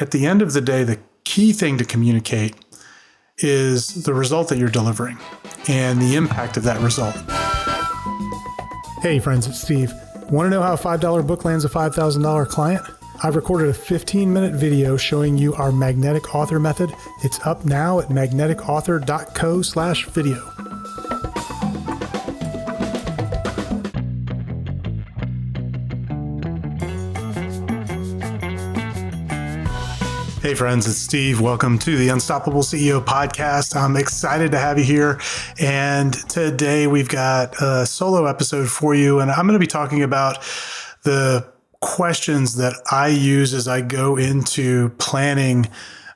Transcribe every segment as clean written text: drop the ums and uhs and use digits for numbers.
at the end of the day, the key thing to communicate is the result that you're delivering and the impact of that result. Hey friends, it's Steve. Want to know how a $5 book lands a $5,000 client? I've recorded a 15-minute video showing you our magnetic author method. It's up now at magneticauthor.co/video. Hey friends, it's Steve. Welcome to the Unstoppable CEO podcast. I'm excited to have you here. And today we've got a solo episode for you. And I'm going to be talking about the questions that I use as I go into planning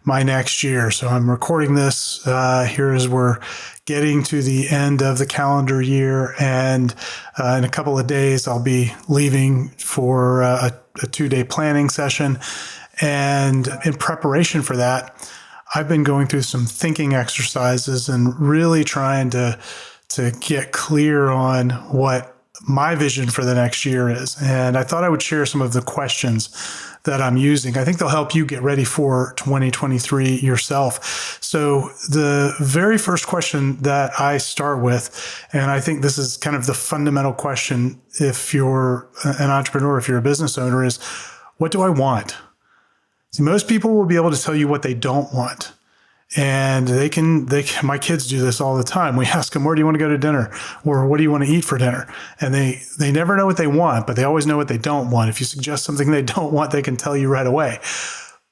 my next year. So I'm recording this here as we're getting to the end of the calendar year. And in a couple of days, I'll be leaving for a 2-day planning session. And in preparation for that, I've been going through some thinking exercises and really trying to get clear on what my vision for the next year is. And I thought I would share some of the questions that I'm using. I think they'll help you get ready for 2023 yourself. So the very first question that I start with, and I think this is kind of the fundamental question if you're an entrepreneur, if you're a business owner, is what do I want? See, most people will be able to tell you what they don't want. And they can, my kids do this all the time. We ask them, where do you want to go to dinner? Or what do you want to eat for dinner? And they never know what they want, but they always know what they don't want. If you suggest something they don't want, they can tell you right away.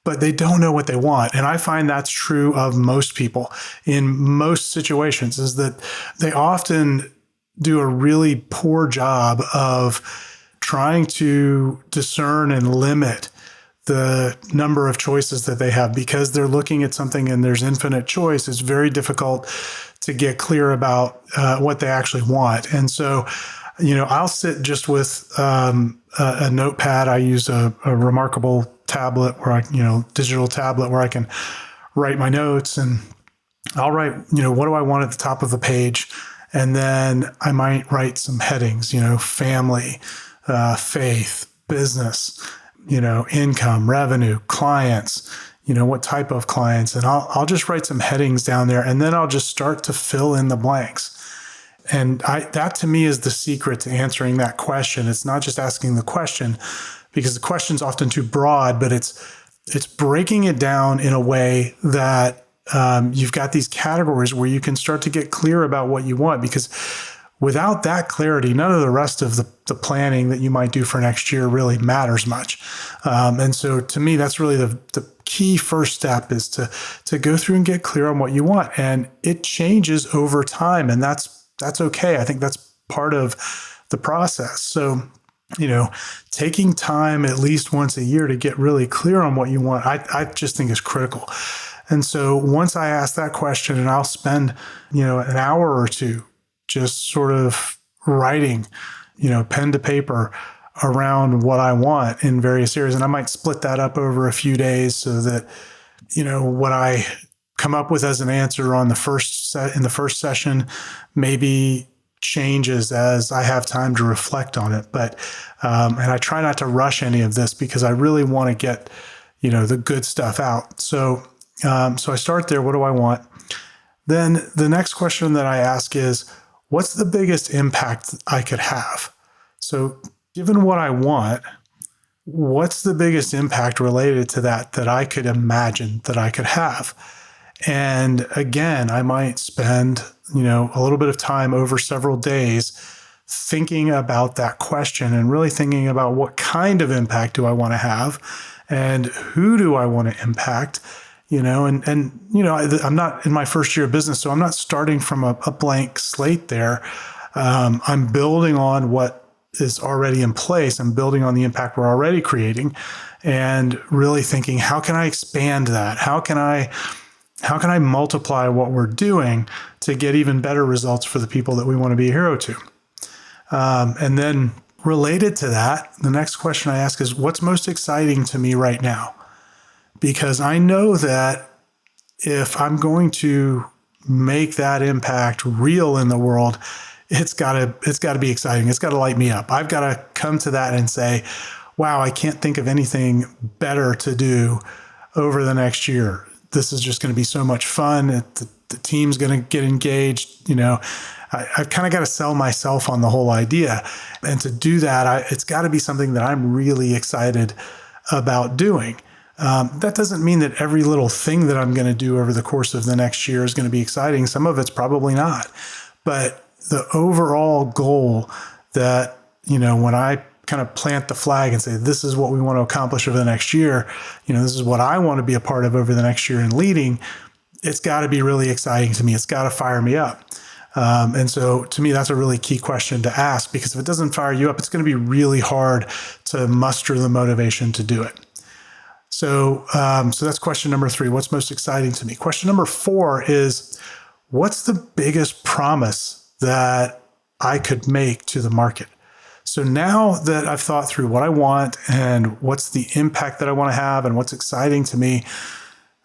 But they don't know what they want. And I find that's true of most people in most situations, is that they often do a really poor job of trying to discern and limit the number of choices that they have. Because they're looking at something and there's infinite choice, it's very difficult to get clear about what they actually want. And so, I'll sit just with a notepad. I use a Remarkable tablet where digital tablet where I can write my notes, and I'll write, what do I want at the top of the page? And then I might write some headings, family, faith, business, income, revenue, clients, what type of clients. And I'll just write some headings down there, and then I'll just start to fill in the blanks. And that to me is the secret to answering that question. It's not just asking the question, because the question's often too broad, but it's breaking it down in a way that you've got these categories where you can start to get clear about what you want. Because without that clarity, none of the rest of the planning that you might do for next year really matters much. And so to me, that's really the key first step, is to go through and get clear on what you want. And it changes over time, and that's okay. I think that's part of the process. So, taking time at least once a year to get really clear on what you want, I just think is critical. And so once I ask that question, and I'll spend, an hour or two just sort of writing, pen to paper around what I want in various areas. And I might split that up over a few days so that, what I come up with as an answer in the first session maybe changes as I have time to reflect on it. But, and I try not to rush any of this, because I really want to get, the good stuff out. So I start there. What do I want? Then the next question that I ask is, what's the biggest impact I could have? So given what I want, what's the biggest impact related to that I could imagine that I could have? And again, I might spend, a little bit of time over several days thinking about that question and really thinking about what kind of impact do I want to have, and who do I want to impact? I'm not in my first year of business, so I'm not starting from a blank slate there. I'm building on what is already in place. I'm building on the impact we're already creating, and really thinking, how can I expand that? How can I multiply what we're doing to get even better results for the people that we want to be a hero to? And then related to that, the next question I ask is, what's most exciting to me right now? Because I know that if I'm going to make that impact real in the world, it's got to be exciting. It's got to light me up. I've got to come to that and say, wow, I can't think of anything better to do over the next year. This is just going to be so much fun. The team's going to get engaged. I've kind of got to sell myself on the whole idea. And to do that, it's got to be something that I'm really excited about doing. That doesn't mean that every little thing that I'm going to do over the course of the next year is going to be exciting. Some of it's probably not. But the overall goal that, when I kind of plant the flag and say, this is what we want to accomplish over the next year, this is what I want to be a part of over the next year in leading, it's got to be really exciting to me. It's got to fire me up. And so to me, that's a really key question to ask, because if it doesn't fire you up, it's going to be really hard to muster the motivation to do it. So that's question number 3. What's most exciting to me? Question number 4 is, what's the biggest promise that I could make to the market? So now that I've thought through what I want and what's the impact that I want to have and what's exciting to me,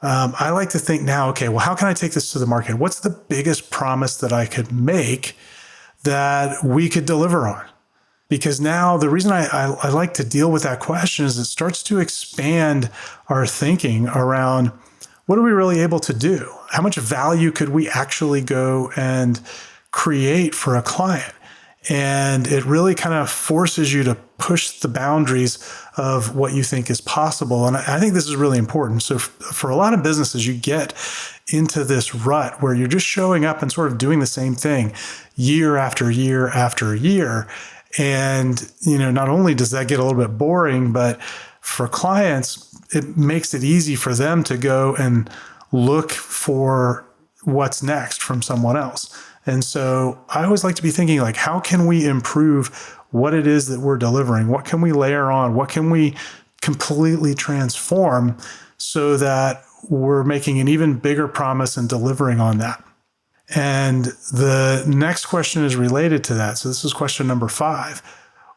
I like to think now, okay, well, how can I take this to the market? What's the biggest promise that I could make that we could deliver on? Because now the reason I like to deal with that question is it starts to expand our thinking around, what are we really able to do? How much value could we actually go and create for a client? And it really kind of forces you to push the boundaries of what you think is possible. And I think this is really important. So for a lot of businesses, you get into this rut where you're just showing up and sort of doing the same thing year after year after year. And, not only does that get a little bit boring, but for clients, it makes it easy for them to go and look for what's next from someone else. And so I always like to be thinking, like, how can we improve what it is that we're delivering? What can we layer on? What can we completely transform so that we're making an even bigger promise and delivering on that? And the next question is related to that. So this is question number 5.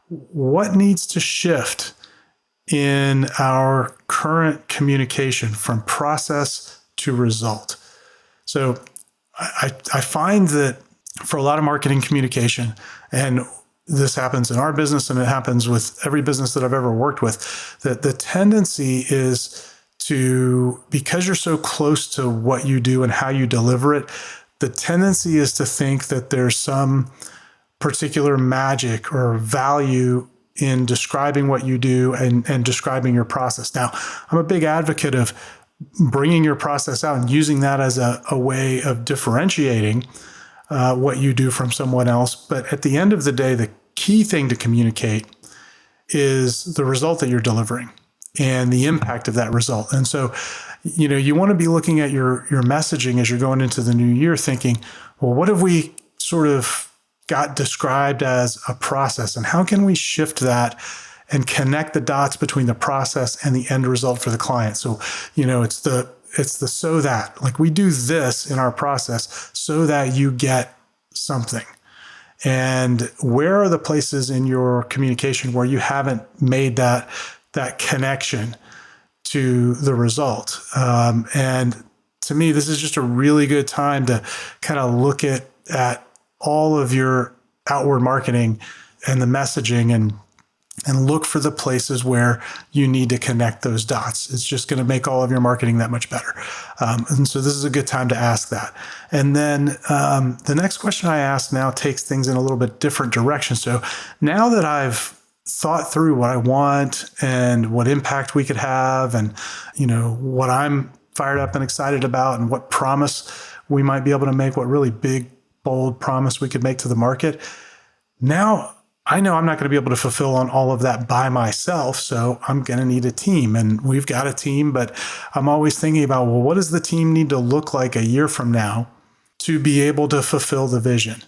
What needs to shift in our current communication from process to result? So I find that for a lot of marketing communication, and this happens in our business and it happens with every business that I've ever worked with, that the tendency is to, because you're so close to what you do and how you deliver it, the tendency is to think that there's some particular magic or value in describing what you do and describing your process. Now, I'm a big advocate of bringing your process out and using that as a way of differentiating what you do from someone else. But at the end of the day, the key thing to communicate is the result that you're delivering and the impact of that result. And so, you want to be looking at your messaging as you're going into the new year thinking, well, what have we sort of got described as a process, and how can we shift that and connect the dots between the process and the end result for the client? So, it's the so that, like, we do this in our process so that you get something. And where are the places in your communication where you haven't made that connection to the result? And to me, this is just a really good time to kind of look at all of your outward marketing and the messaging and look for the places where you need to connect those dots. It's just going to make all of your marketing that much better. And so this is a good time to ask that. And then the next question I ask now takes things in a little bit different direction. So now that I've thought through what I want and what impact we could have and, what I'm fired up and excited about and what promise we might be able to make, what really big, bold promise we could make to the market. Now, I know I'm not going to be able to fulfill on all of that by myself, so I'm going to need a team. And we've got a team, but I'm always thinking about, well, what does the team need to look like a year from now to be able to fulfill the vision?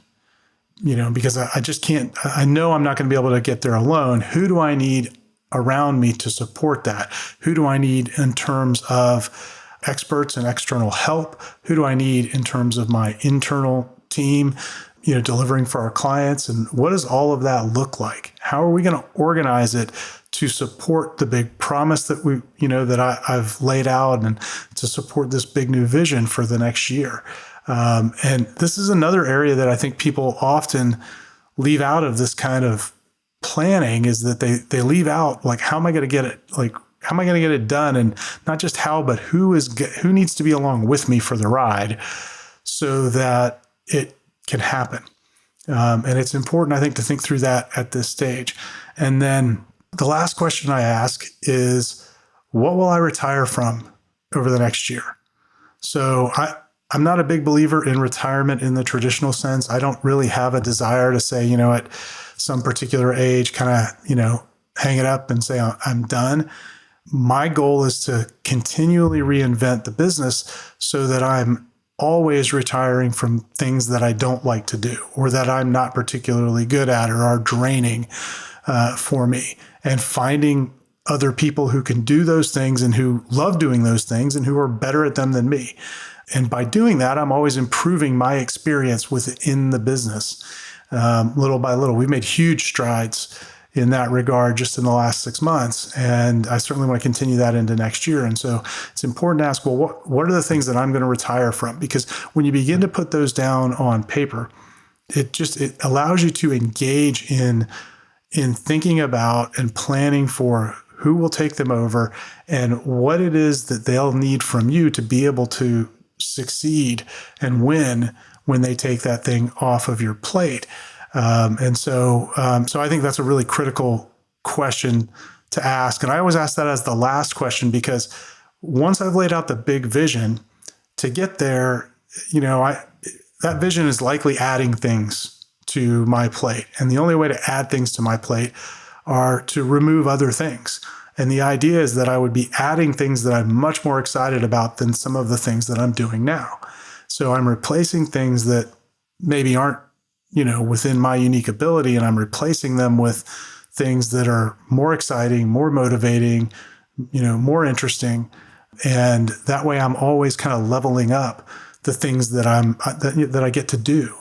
Because I just can't, I know I'm not going to be able to get there alone. Who do I need around me to support that? Who do I need in terms of experts and external help? Who do I need in terms of my internal team, delivering for our clients? And what does all of that look like? How are we going to organize it to support the big promise that I've laid out and to support this big new vision for the next year? And this is another area that I think people often leave out of this kind of planning, is that they leave out, like, how am I going to get it? Like, am I going to get it done? And not just how, but who needs to be along with me for the ride so that it can happen. And it's important, I think, to think through that at this stage. And then the last question I ask is, what will I retire from over the next year? So I'm not a big believer in retirement in the traditional sense. I don't really have a desire to say, at some particular age, kind of, hang it up and say, I'm done. My goal is to continually reinvent the business so that I'm always retiring from things that I don't like to do or that I'm not particularly good at or are draining for me, and finding other people who can do those things and who love doing those things and who are better at them than me. And by doing that, I'm always improving my experience within the business little by little. We've made huge strides in that regard just in the last 6 months. And I certainly want to continue that into next year. And so it's important to ask, well, what are the things that I'm going to retire from? Because when you begin to put those down on paper, it allows you to engage in thinking about and planning for who will take them over and what it is that they'll need from you to be able to succeed and win when they take that thing off of your plate. So I think that's a really critical question to ask. And I always ask that as the last question, because once I've laid out the big vision to get there, that vision is likely adding things to my plate. And the only way to add things to my plate are to remove other things. And the idea is that I would be adding things that I'm much more excited about than some of the things that I'm doing now. So I'm replacing things that maybe aren't, within my unique ability, and I'm replacing them with things that are more exciting, more motivating, more interesting. And that way I'm always kind of leveling up the things that I get to do.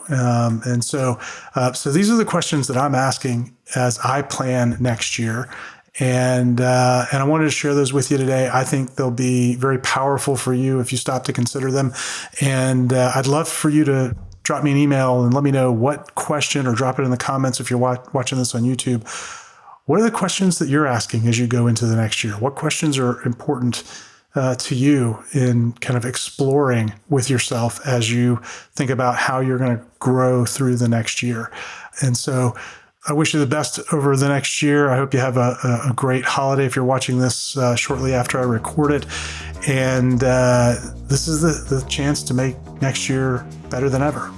So these are the questions that I'm asking as I plan next year. And I wanted to share those with you today. I think they'll be very powerful for you if you stop to consider them. And I'd love for you to drop me an email and let me know what question, or drop it in the comments if you're watching this on YouTube. What are the questions that you're asking as you go into the next year? What questions are important to you in kind of exploring with yourself as you think about how you're going to grow through the next year? And so I wish you the best over the next year. I hope you have a great holiday if you're watching this shortly after I record it. And this is the chance to make next year better than ever.